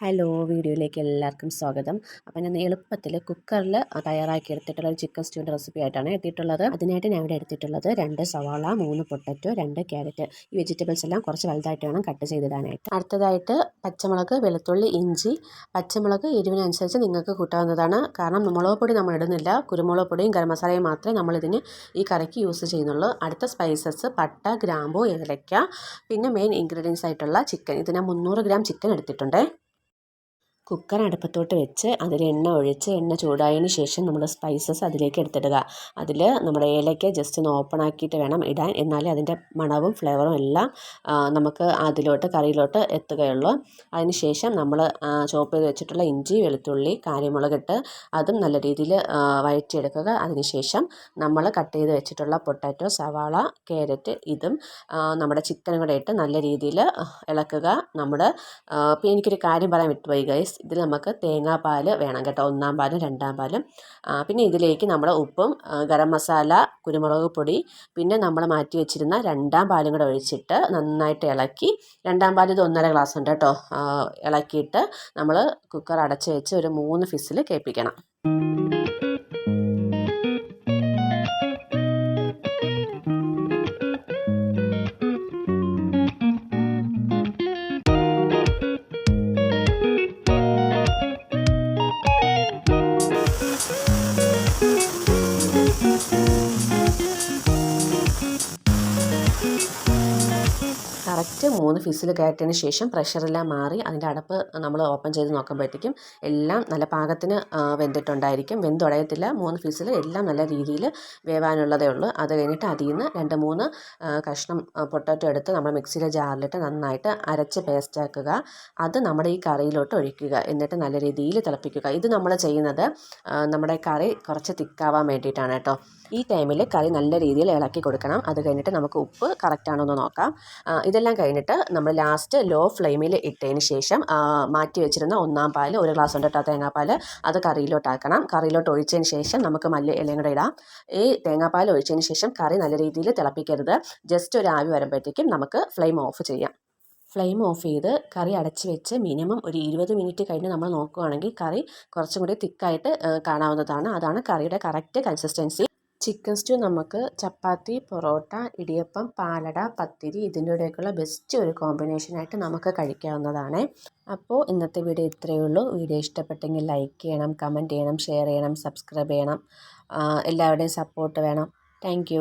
Hello വീഡിയോയിലേക്ക് എല്ലാവർക്കും സ്വാഗതം. അപ്പോൾ ഞാൻ എളുപ്പത്തിൽ കുക്കറിൽ തയ്യാറാക്കിയെടുത്തിട്ടുള്ള ഒരു ചിക്കൻ സ്റ്റൂവിൻ്റെ റെസിപ്പി ആയിട്ടാണ് എത്തിയിട്ടുള്ളത്. അതിനായിട്ട് ഞാൻ ഇവിടെ എടുത്തിട്ടുള്ളത് 2 സവാള, 3 പൊട്ടറ്റോ, 2 ക്യാരറ്റ്. ഈ വെജിറ്റബിൾസ് എല്ലാം കുറച്ച് വലുതായിട്ട് വേണം കട്ട് ചെയ്തിടാനായിട്ട്. അടുത്തതായിട്ട് പച്ചമുളക്, വെളുത്തുള്ളി, ഇഞ്ചി. പച്ചമുളക് എരിവിനനുസരിച്ച് നിങ്ങൾക്ക് കൂട്ടാവുന്നതാണ്. കാരണം മുളക് പൊടി നമ്മൾ ഇടുന്നില്ല, കുരുമുളക് പൊടിയും ഗരം മസാലയും മാത്രമേ നമ്മളിതിന് ഈ കറിക്ക് യൂസ് ചെയ്യുന്നുള്ളൂ. അടുത്ത സ്പൈസസ് പട്ട, ഗ്രാമ്പൂ, ഏലക്ക, പിന്നെ മെയിൻ ഇൻഗ്രീഡിയൻസ് ആയിട്ടുള്ള ചിക്കൻ. ഇതിന് 300 ഗ്രാം ചിക്കൻ എടുത്തിട്ടുണ്ട്. കുക്കർ അടുപ്പത്തോട്ട് വെച്ച് അതിൽ എണ്ണ ഒഴിച്ച് എണ്ണ ചൂടായതിന് ശേഷം നമ്മൾ സ്പൈസസ് അതിലേക്ക് എടുത്തിടുക. അതിൽ നമ്മുടെ ഏലക്ക ജസ്റ്റ് ഒന്ന് ഓപ്പൺ ആക്കിയിട്ട് വേണം ഇടാൻ, എന്നാലേ അതിൻ്റെ മണവും ഫ്ലേവറും എല്ലാം നമുക്ക് അതിലോട്ട് കറിയിലോട്ട് എത്തുകയുള്ളൂ. അതിന് ശേഷം നമ്മൾ ചോപ്പ് ചെയ്ത് വെച്ചിട്ടുള്ള ഇഞ്ചി, വെളുത്തുള്ളി, കാരിമുളകിട്ട് അതും നല്ല രീതിയിൽ വഴറ്റിയെടുക്കുക. അതിന് ശേഷം നമ്മൾ കട്ട് ചെയ്ത് വെച്ചിട്ടുള്ള പൊട്ടാറ്റോ, സവാള, ക്യാരറ്റ് ഇതും നമ്മുടെ ചിക്കനും കൂടെ ഇട്ട് നല്ല രീതിയിൽ ഇളക്കുക. ഇപ്പോൾ എനിക്കൊരു കാര്യം പറയാൻ വിട്ടുപോയി ഗൈസ്, ഇതിൽ നമുക്ക് തേങ്ങാപ്പാൽ വേണം കേട്ടോ, 1-ാം പാലും 2-ാം പാലും. പിന്നെ ഇതിലേക്ക് നമ്മൾ ഉപ്പും ഗരം മസാല, കുരുമുളക് പൊടി, പിന്നെ നമ്മൾ മാറ്റി വെച്ചിരുന്ന 2-ാം പാലും കൂടെ ഒഴിച്ചിട്ട് നന്നായിട്ട് ഇളക്കി. 2-ാം പാൽ ഇത് 1.5 ഗ്ലാസ് ഉണ്ട് കേട്ടോ. ഇളക്കിയിട്ട് നമ്മൾ കുക്കർ അടച്ച് വെച്ച് ഒരു 3 വിസിൽ കേൾപ്പിക്കണം. കറക്റ്റ് 3 വിസിൽ കയറ്റിയതിന് ശേഷം പ്രഷറെല്ലാം മാറി അതിൻ്റെ അടപ്പ് നമ്മൾ ഓപ്പൺ ചെയ്ത് നോക്കുമ്പോഴത്തേക്കും എല്ലാം നല്ല പാകത്തിന് വെന്തിട്ടുണ്ടായിരിക്കും. വെന്തുടയത്തില്ല. 3 വിസിൽ എല്ലാം നല്ല രീതിയിൽ വേവാനുള്ളതേ ഉള്ളൂ. അത് കഴിഞ്ഞിട്ട് അതിൽ നിന്ന് 2-3 കഷ്ണം പൊട്ടാറ്റോ എടുത്ത് നമ്മൾ മിക്സിയിലെ ജാറിലിട്ട് നന്നായിട്ട് അരച്ച് പേസ്റ്റാക്കുക. അത് നമ്മുടെ ഈ കറിയിലോട്ട് ഒഴിക്കുക. എന്നിട്ട് നല്ല രീതിയിൽ തിളപ്പിക്കുക. ഇത് നമ്മൾ ചെയ്യുന്നത് നമ്മുടെ കറി കുറച്ച് തിക്കാവാൻ വേണ്ടിയിട്ടാണ് കേട്ടോ. ഈ ടൈമിൽ കറി നല്ല രീതിയിൽ ഇളക്കി കൊടുക്കണം. അത് കഴിഞ്ഞിട്ട് നമുക്ക് ഉപ്പ് കറക്റ്റാണോ എന്ന് നോക്കാം. ഇതെല്ലാം കഴിഞ്ഞിട്ട് നമ്മൾ ലാസ്റ്റ് ലോ ഫ്ലെയിമിൽ ഇട്ടതിന് ശേഷം മാറ്റി വെച്ചിരുന്ന 1-ാം പാൽ, 1 ഗ്ലാസ് ഉണ്ട് കേട്ടോ തേങ്ങാപ്പാൽ, അത് കറിയിലോട്ടാക്കണം. കറിയിലോട്ട് ഒഴിച്ചതിന് ശേഷം നമുക്ക് മല്ലി ഇലയും കൂടെ ഇടാം. ഈ തേങ്ങാപ്പാൽ ഒഴിച്ചതിന് ശേഷം കറി നല്ല രീതിയിൽ തിളപ്പിക്കരുത്. ജസ്റ്റ് ഒരു ആവി വരുമ്പോഴത്തേക്കും നമുക്ക് ഫ്ലെയിം ഓഫ് ചെയ്യാം. ഫ്ലെയിം ഓഫ് ചെയ്ത് കറി അടച്ച് വെച്ച് മിനിമം ഒരു 20 മിനിറ്റ് കഴിഞ്ഞ് നമ്മൾ നോക്കുകയാണെങ്കിൽ കറി കുറച്ചും കൂടി തിക്കായിട്ട് കാണാവുന്നതാണ്. അതാണ് കറിയുടെ കറക്റ്റ് കൺസിസ്റ്റൻസി. ചിക്കൻ സ്റ്റൂ നമുക്ക് ചപ്പാത്തി, പൊറോട്ട, ഇടിയപ്പം, പാലട, പത്തിരി ഇതിൻ്റെ കൂടെയൊക്കെയുള്ള ബെസ്റ്റ് ഒരു കോമ്പിനേഷനായിട്ട് നമുക്ക് കഴിക്കാവുന്നതാണ്. അപ്പോൾ ഇന്നത്തെ വീഡിയോ ഇത്രയേ ഉള്ളൂ. വീഡിയോ ഇഷ്ടപ്പെട്ടെങ്കിൽ ലൈക്ക് ചെയ്യണം, കമൻറ്റ് ചെയ്യണം, ഷെയർ ചെയ്യണം, സബ്സ്ക്രൈബ് ചെയ്യണം. എല്ലാവരുടെയും സപ്പോർട്ട് വേണം. താങ്ക്